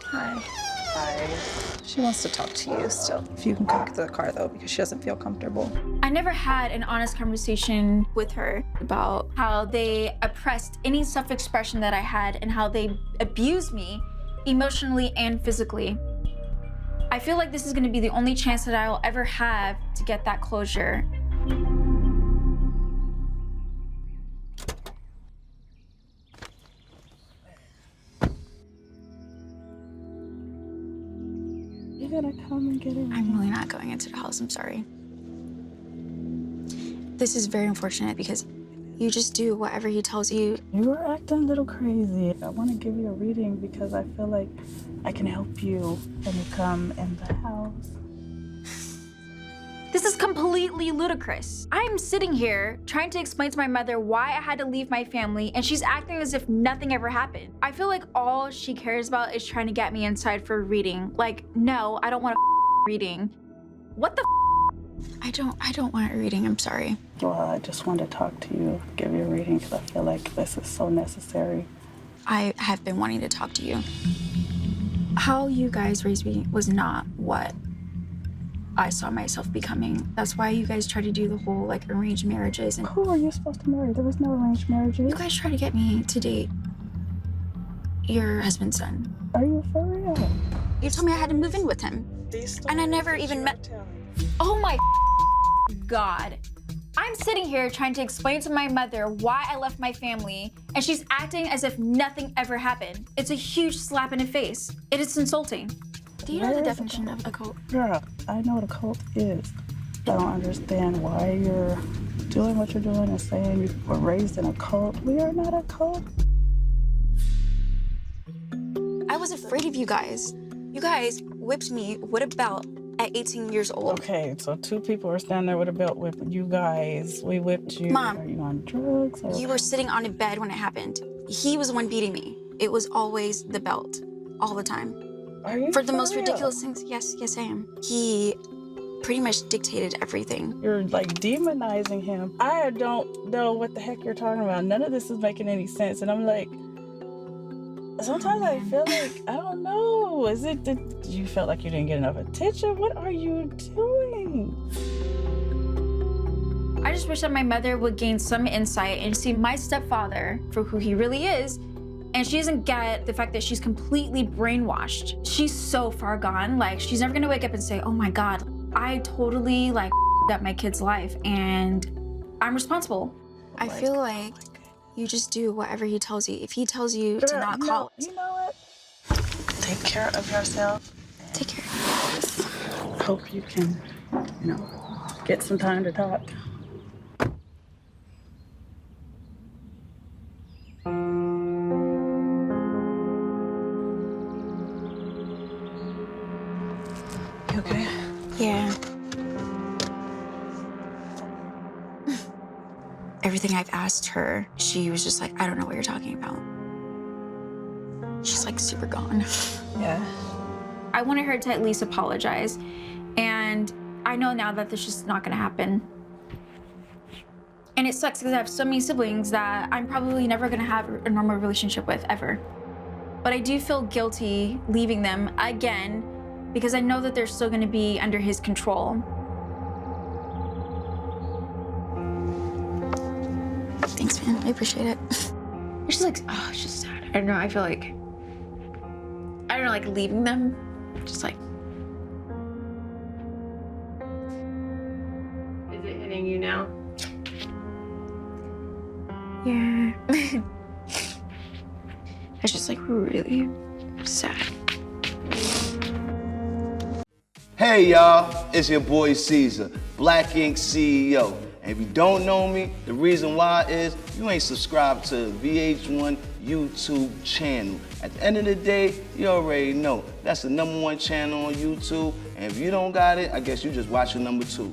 Hi. Hi. She wants to talk to you still. If you can come to the car, though, because she doesn't feel comfortable. I never had an honest conversation with her about how they oppressed any self-expression that I had and how they abused me emotionally and physically. I feel like this is gonna be the only chance that I'll ever have to get that closure. You gotta come and get it. I'm really not going into the house, I'm sorry. This is very unfortunate because you just do whatever he tells you. You were acting a little crazy. I want to give you a reading because I feel like I can help you when you come in the house. This is completely ludicrous. I'm sitting here trying to explain to my mother why I had to leave my family, and she's acting as if nothing ever happened. I feel like all she cares about is trying to get me inside for a reading. Like, no, I don't want a reading. What the I don't want a reading, I'm sorry. Well, I just wanted to talk to you, give you a reading because I feel like this is so necessary. I have been wanting to talk to you. How you guys raised me was not what I saw myself becoming. That's why you guys try to do the whole like arranged marriages. And who are you supposed to marry? There was no arranged marriages. You guys try to get me to date your husband's son. Are you for real? You told me I had to move in with him. And I never even met. Oh my God. I'm sitting here trying to explain to my mother why I left my family, and she's acting as if nothing ever happened. It's a huge slap in the face. It is insulting. Do you know the definition of a cult? Girl, I know what a cult is. I don't understand why you're doing what you're doing and saying you were raised in a cult. We are not a cult. I was afraid of you guys. You guys whipped me with a belt at 18 years old. Okay, so two people were standing there with a belt whipping you guys. We whipped you. Mom. Are you on drugs? Or... You were sitting on a bed when it happened. He was the one beating me. It was always the belt, all the time. Are you For the most real? ridiculous things. Yes, I am. He pretty much dictated everything. You're like demonizing him. I don't know what the heck you're talking about. None of this is making any sense. And I'm like, sometimes I feel like, I don't know. Is it that you felt like you didn't get enough attention? What are you doing? I just wish that my mother would gain some insight and see my stepfather for who he really is. And she doesn't get the fact that she's completely brainwashed. She's so far gone. Like, she's never gonna wake up and say, oh my God, I totally like up my kid's life and I'm responsible. I feel like you just do whatever he tells you. If he tells you to not call it. You know what? Take care of yourself. Take care. Hope you can, get some time to talk. You okay? Yeah. Everything I've asked her, she was just like, I don't know what you're talking about. She's like super gone. Yeah. I wanted her to at least apologize. And I know now that this is just not gonna happen. And it sucks because I have so many siblings that I'm probably never gonna have a normal relationship with ever. But I do feel guilty leaving them again because I know that they're still gonna be under his control. Thanks, man. I appreciate it. It's just like, oh, it's just sad. I don't know. I feel like, I don't know, like leaving them. Just like. Is it hitting you now? Yeah. It's just like really sad. Hey y'all, it's your boy Caesar, Black Ink CEO. And if you don't know me, the reason why is you ain't subscribed to the VH1 YouTube channel. At the end of the day, you already know that's the #1 channel on YouTube. And if you don't got it, I guess you just watching #2.